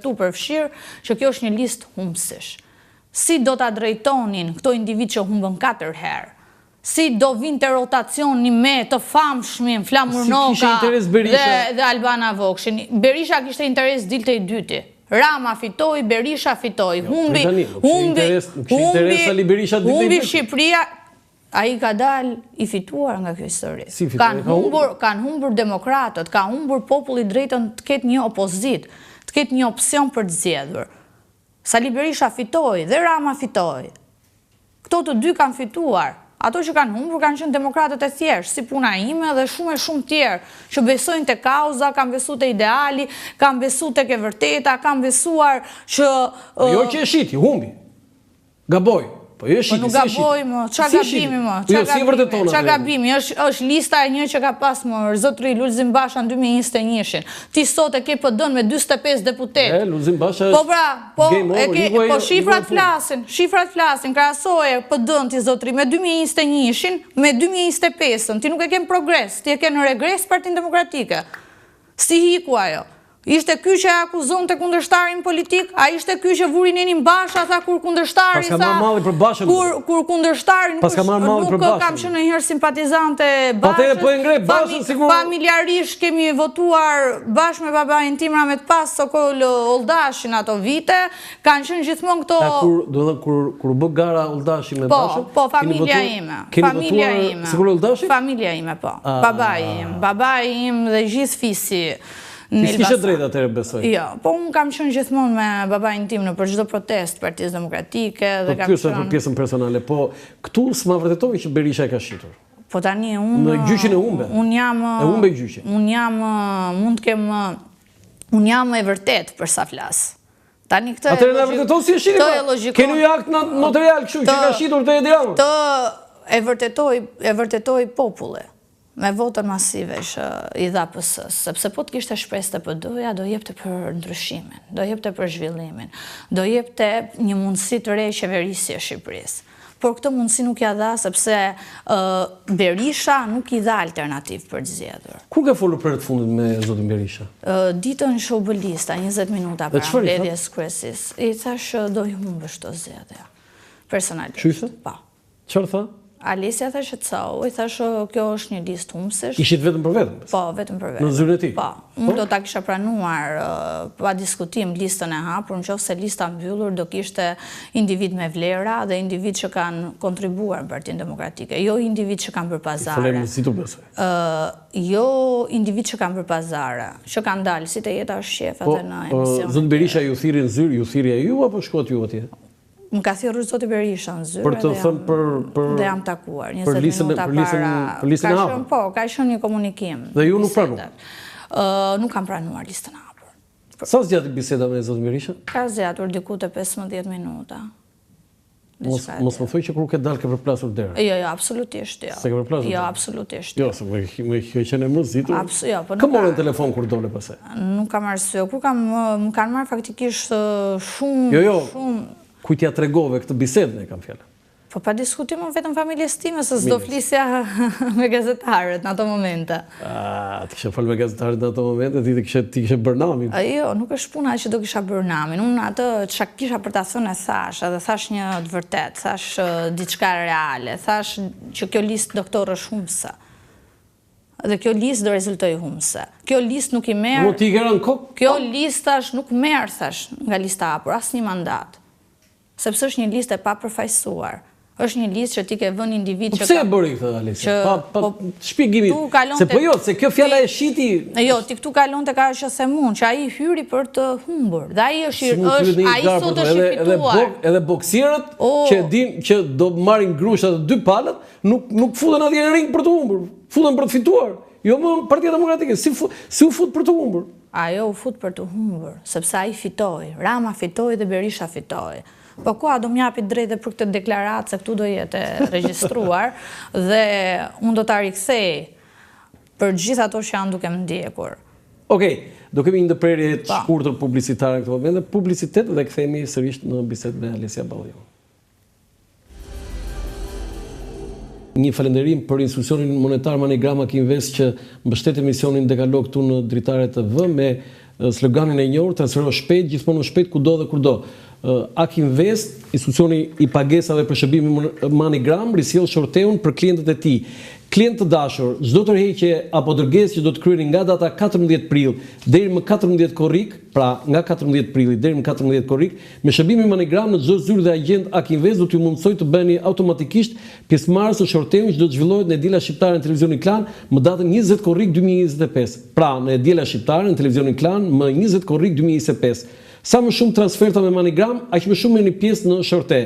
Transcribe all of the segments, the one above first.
këtu përfshirë që kjo është një listë humbësish. Si do ta drejtonin këto individ që humbën 4 herë? Si do vinte rotacioni me të famshmin Flamurnoka dhe Albana Vokshin? Berisha kishte interes dilte i dyti. Rama fitoi, Berisha fitoi. Humbi Shqipëria. Ai ka dalë i fituar nga kjo histori. Kanë humbur demokratët, ka humbur populli drejtën të ketë një opozit, të ketë një opsion për të zgjedhur. Sali Berisha fitoi dhe Rama fitoi. Këto të dy kanë fituar. Ato që kanë humbur kanë qenë demokratët e thjeshtë, si puna ime dhe shumë tjerë, që besojnë te kauza, kanë besuar te ideali, kanë besuar tek e vërteta, kanë besuar që jo që e shiti, humbi. Gaboj. Po nuk gaboj më, qa gabimi më, qa gabimi, është lista e një që ka pas më zotri Lulzim Basha në 2021-shin. Ti sot e ke PD-n me 45 deputet. Lulzim Basha po pra, po shifrat flasin, krahasoje PD-n ti zotri me 2021-shin, me 2025-ën, ti nuk e kem progres, ti e ke në regres Partinë Demokratike. Si hiku ajo? Ishte ky që akuzon të kundërshtarin politik, a ishte ky që vuri Nenin Basha, tha kur kundërshtari, kur kundërshtarin nuk kam qenë ndonjëherë simpatizante Bashës, familjarisht kemi votuar bashkë me babain tim Ramet Pas, Sokol Oldashin ato vite, kanë qenë gjithmonë këto... Kur bë gara Oldashi me Bashën? Po, familja ime. Keni votuar sikur Oldashi? Familja ime, po. Babai im dhe gjithë fisi. S'kishe drejt atëherë besoj? Jo, po unë kam qenë gjithmonë me babain tim në për çdo protest Partisë Demokratike. Po pyesë për pjesën personale, po këtu s'ma vërtetoi që Berisha e ka shitur. Po tani unë... Në gjyqin e humbe? E humbe gjyqin? Unë jam, mund të kem... Unë jam e vërtet për sa flas. Tani këtë... Atëherë na vërteton si e shiti pa? Keni një akt notarial kështu që ka shitur të Edi Rama? Të e vërtetoi populli. Me votën masive që i dha PS-s, sepse po të kishte shpresë të PD-ja, do jepte për ndryshimin, do jepte për zhvillimin, do jepte një mundësi të re qeverisje e Shqipërisë. Por këtë mundësi nuk ja dha, sepse Berisha nuk i dha alternativë për të zgjedhur. Kur ka folur për të fundit me zotin Berisha? Ditën që u bë lista, 20 minuta para mbledhjes kryesisë, i thash do i humbësh të zgjedhja. Personalisht. Çu i tha? Po. Çfarë tha? Alesia tha që i thash kjo është një listë humbësish. Ishit vetëm për vetëm? Po, vetëm për vetëm. Në zyrën e tij? Po, unë do ta kisha pranuar pa diskutim listën e hapur, nëse lista mbyllur do kishte individ me vlera dhe individ që kanë kontribuar në Partinë Demokratike, jo individ që kanë bërë pazare. Folem si tu besoj. Jo individ që kanë bërë pazare, që kanë dalë si të jeta është shef atë në emision. Zot Berisha ju thirrën në zyrë, ju thirrja ju apo shkot ju atje? Më ka thirrur zoti Berisha në zyrë. Për të thënë për... Dhe jam takuar, 20 minuta para... Për listën e hapur? Po, ka qenë një komunikim. Dhe ju nuk pranuar? Nuk kam pranuar listën e hapur. Sa zgjati biseda me zotin Berisha? Ka zgjatur diku te 15 minuta. Mos më thuaj që kur ke dalë ke përplasur dera. Jo, absolutisht jo. Se ke përplasur dera? Jo, absolutisht. Jo, se me qenë e mërzitur. Jo, po nuk... Ka morën telefon kur dole pasaj? Nuk kam arsye. Kur më kanë marrë faktikisht shumë... Jo, kujtja tregove këtë bisedën e kam fjallë? Po pa diskutim vetëm familjes time, se s'do flisja me gazetarët në ato momente. Ti kishe folë me gazetarët në ato momente, ti kishe bërë namin? Jo, nuk është puna që do kisha bërë namin. Unë atë që kisha për ta thënë e thash, edhe thash një të vërtet, thash diçka reale, thash që kjo listë doktor është humbëse. Dhe kjo listë do rezultoj humbëse. Kjo listë nuk i merë... Mo ti gërën kokë? Kjo listë thash nuk merë, thash, nga lista hapur, asë një mandat. Sepse është një listë e pa përfaqësuar. Është një listë që ti ke vënë individ që... Pse e bëri këtë, Alesia? Pa shpjegimi. Se po jo, se kjo fjala e shiti... Jo, ti këtu kalon të ka që se mund, që ai hyri për të humbur. Dhe ai sot është i fituar. Edhe boksierët që din që do marrin grushtat të dy palët, nuk futen atje në ring për të humbur. Futen për të fituar. Jo më Partia Demokratike, si u fut për të humbur? Ajo u fut për të humbur, sepse ai fitoi. Rama fitoi dhe Berisha fitoi. Po kua do m'japit drejt dhe për këtë deklaratë se këtu do jetë regjistruar dhe unë do t'a rikthej për gjithë ato që janë duke më ndjekur. Okej, do kemi një ndërprerje të shkurtër publicitare në këtë moment, publicitet dhe kthehemi sërish në bisedë me Alesia Balliu. Një falënderim për institucionin monetar Manigrama Kinvest që mbështet emisionin Dekalog këtu në Dritare TV me sloganin e njohur, transfero shpejt, gjithmonë shpejt, kudo dhe kurdo. Ak Invest, institucioni i pagesave për shërbimin MoneyGram, risjell shorteun për klientët e tij. Klient të dashur, çdo tërheqje apo dërgesë që do të kryeni nga data 14 prill deri më 14 korrik, pra nga 14 prilli deri më 14 korrik, me shërbimin MoneyGram në çdo zyrë dhe agjent Ak Invest do t'ju mundsoj të bëheni automatikisht pjesëmarrës në shorteun që do të zhvillohet në Diela Shqiptare në Televizionin Klan më datën 20 korrik 2025. Pra në Diela Shqiptare në Televizionin Klan më 20 korrik 2025. Sa më shumë transferta me MoneyGram, aq më shumë merrni pjesë në shorte.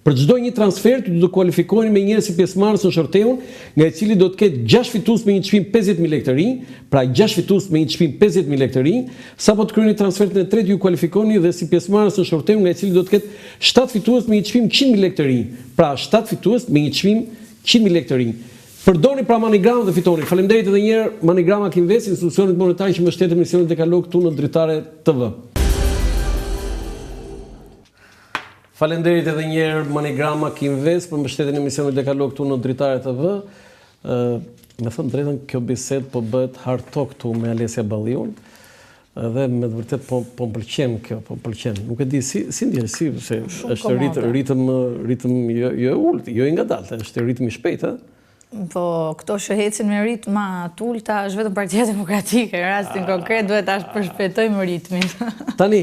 Për çdo një transfer ju do të kualifikoheni me njëherë si pjesëmarrës në shorteun, nga i cili do të ketë 6 fitues me një çmim 50.000 lekë të rinj, pra 6 fitues me një çmim 50.000 lekë të rinj, sapo të kryeni transfertin e tretë ju kualifikoni dhe si pjesëmarrës në shorteun, nga i cili do të ketë 7 fitues me një çmim 100.000 lekë të rinj, pra 7 fitues me një çmim 100.000 lekë të rinj. Përdorni pra MoneyGram dhe fitoni. Faleminderit edhe një herë MoneyGram Ak Invest, institucionet monetare që mbështetin misionin Dekalog këtu në Dritare TV. Faleminderit edhe një herë MoneyGram Ak Invest për mbështetjen e misionit Dekalog këtu në Dritare TV. Me thënë drejtën, kjo bisedë po bëhet hard talk këtu me Alesia Balliun. Dhe me të vërtet po pëlqen kjo, po pëlqen. Nuk e di si ndjen, se është ritëm jo ulët, jo i ngadaltë, është ritëm i shpejtë, Po, këto që hecin me ritma të ulta është vetëm Partia Demokratike, në rastin konkret duhet ta përshpejtojmë ritmin. Tani,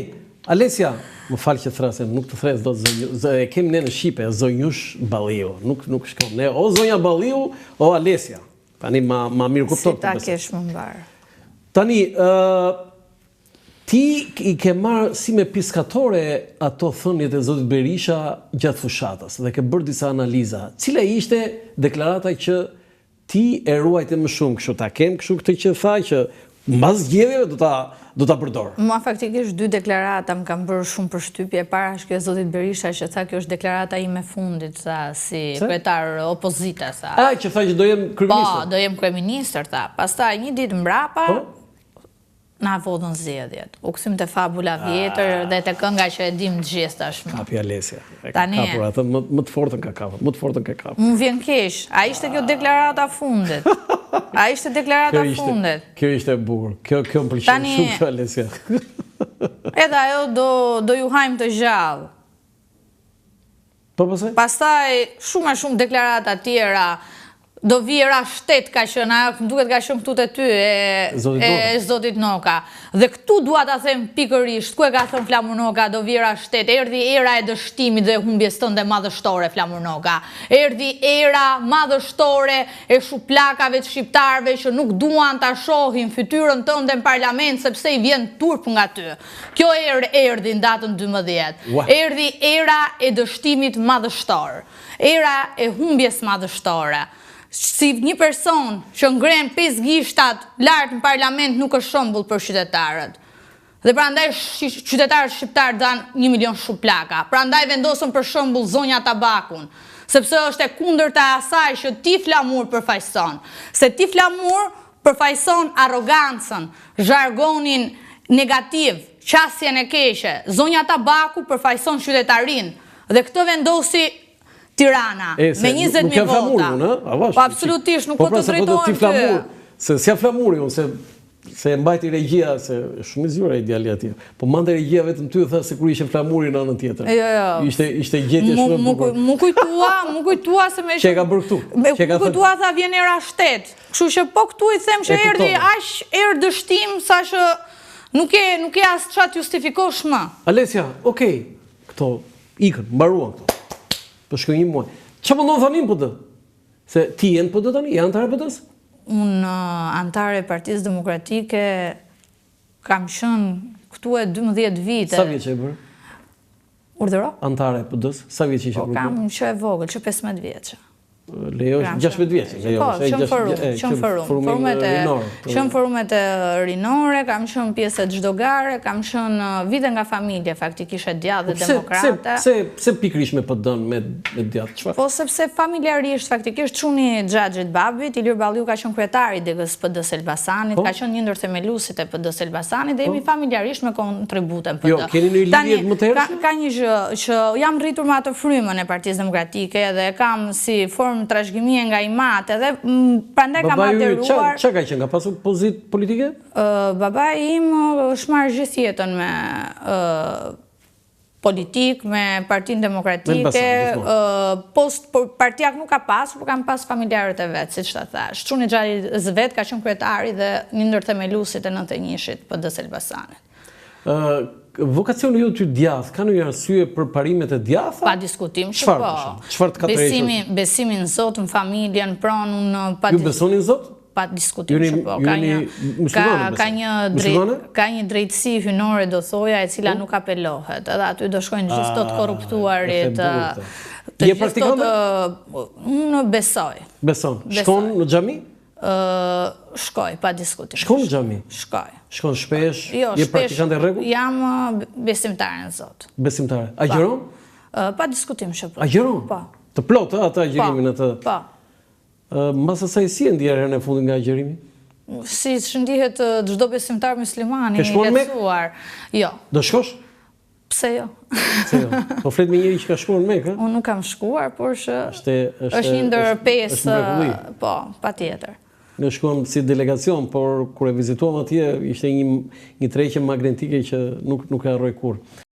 Alesia, më falë që thrasem, nuk të thres do të e kemi ne në Shqipe, Zonjush Balliu, nuk shkon. Ne o Zonja Balliu, o Alesia. Tani ma mirë kupton. Si ta kesh më mbarë. Tani, ti i ke marrë si me piskatore ato thënjet e Zotit Berisha gjatë fushatës dhe ke bërë disa analiza. Cila ishte deklarata që ti e ruajte më shumë, kështu ta kem, kështu këtë që tha që mbas zgjedhjeve do ta përdor. Mua faktikisht 2 deklarata më kanë bërë shumë përshtypje. Para është kjo e Zotit Berisha që tha kjo është deklarata ime fundit, sa si kryetar opozita, sa. Që tha që do jem kryeministër. Po, do jem kryeministër, tha. Pastaj një ditë mbrapa na vodhën zgjedhjet. U kthym te fabula vjetër dhe te kënga që e dim të gjithë tashmë. Kapi Alesia. E ka kapur atë më të fortën ka kapur, më të fortën ka kapur. Më vjen keq. A ishte kjo deklarata fundit? A ishte deklarata fundit? Kjo ishte e bukur. Kjo më pëlqen shumë kjo Alesia. Edhe ajo do ju hajmë të gjallë. Po pastaj? Pastaj shumë deklarata tjera. Do vjera shtet ka qenë, më duket ka qenë këtu te ty e Zotit Noka. Dhe këtu dua ta them pikërisht, ku e ka thënë Flamur Noka, do vjera shtet, erdhi era e dështimit dhe humbjes tënde madhështore, Flamur Noka. Erdhi era madhështore e shuplakave të shqiptarëve që nuk duan ta shohin fytyrën tënde në parlament sepse i vjen turp nga ty. Kjo erdhi në datën 12. Erdhi era e dështimit madhështor. Era e humbjes madhështore. Si një person që ngren 5 gishtat lart në parlament nuk është shembull për qytetarët. Dhe prandaj qytetarët shqiptar dan 1 milion shuplaka. Prandaj vendosën për shembull zonja tabakun, sepse është e kundërta e asaj që ti Flamur përfaqëson. Se ti Flamur përfaqëson arrogancën, zhargonin negativ, qasjen e keqe. Zonja tabaku përfaqëson qytetarinë dhe këtë vendosi Tirana, me 20.000 vota. Po absolutisht, nuk po të drejtojmë ty. Se s'ja Flamuri unë, se mbajti regjia, se shumë i zjura i djali atje. Po mande regjia vetëm ty dhe tha se kur ishe Flamuri në anën tjetër. Ishte gjetje shumë e bukur. Mu kujtua se me... Që e ka bërë këtu? Mu kujtua tha vjen era shtet. Kështu që po këtu i them që erdi aq dështim sa që nuk e as çat justifikosh më. Alesia, okej, këto ikën, mbaruan këto. Për shkoj një muaj. Që më ndonë thanim për të? Se ti jenë për të tani? Je antare për tës? Unë antare e Partisë Demokratike kam qenë këtu e 12 vite. Sa vjeç e bërë? Urdhëro? Antare e për tës? Sa vjeç ishe bërë? Po kam që e vogël, që 15 vjeçë. Lejo është 16 vjeçë. Po, qënë forumet e rinore, kam qënë pjesë e çdogare, kam qënë vite nga familje, faktikisht e djathtë dhe demokrate. Pse pikrish me PD-n me djathtë? Çfarë? Po, sepse familjarisht, faktikisht çuni Xhaxhit babit, Ilir Balliu ka qenë kryetari i DG-s PD-s Elbasanit, ka qenë një ndër themeluesit e PD-s Elbasanit dhe jemi familjarisht me kontributën PD. Jo, keni në lidhje më të hershme? Ka një gjë që jam rritur me atë frymën e Partisë Demokratike dhe kam si formë bashkëmie nga imat, edhe prandaj kam aderuar. Çka ka qenë? Ka pasur pozitë politike? Babai im është marrë gjithë jetën me politik, me Partinë Demokratike, partiak nuk ka pasur, por kam pas familjarët e vetë, siç ta thash. Çuni xhali vet ka qenë kryetari dhe një ndër themeluesit e 91-shit PD-s Elbasanit. Vokacioni ju të djathtë, ka ndonjë arsye për parimet e djathta? Pa diskutim që po. Çfarë të katërhequr? Besimi në Zot, në familjen, pronun, pa ju besoni në Zot? Pa diskutim që po. Ka një drejtësi hynore, do thoja, e cila nuk apelohet. Edhe aty do shkojnë gjithë të korruptuarit. Je praktikante? Unë besoj. Beson. Shkon në xhami? Shkoj, pa diskutim. Shkon në xhami? Shkoj. Shkon shpesh? Jo, je praktikante rregull? Jam besimtare në Zot. Besimtare. Agjeron? Pa diskutim që po. Agjeron? Po. Të plotë atë agjerimin atë? Po. Mbas asaj si e ndjer herën e fundit nga agjerimi? Si ndihet çdo besimtar muslimani i lecuar. Jo. Do shkosh? Pse jo? Pse jo? Po flet me njëri që ka shkuar në Mekë? Unë nuk kam shkuar, por është një ndër 5, po, patjetër. Ne shkuam si delegacion, por kur e vizituam atje ishte një tregje magnetike që nuk e harroj kurrë.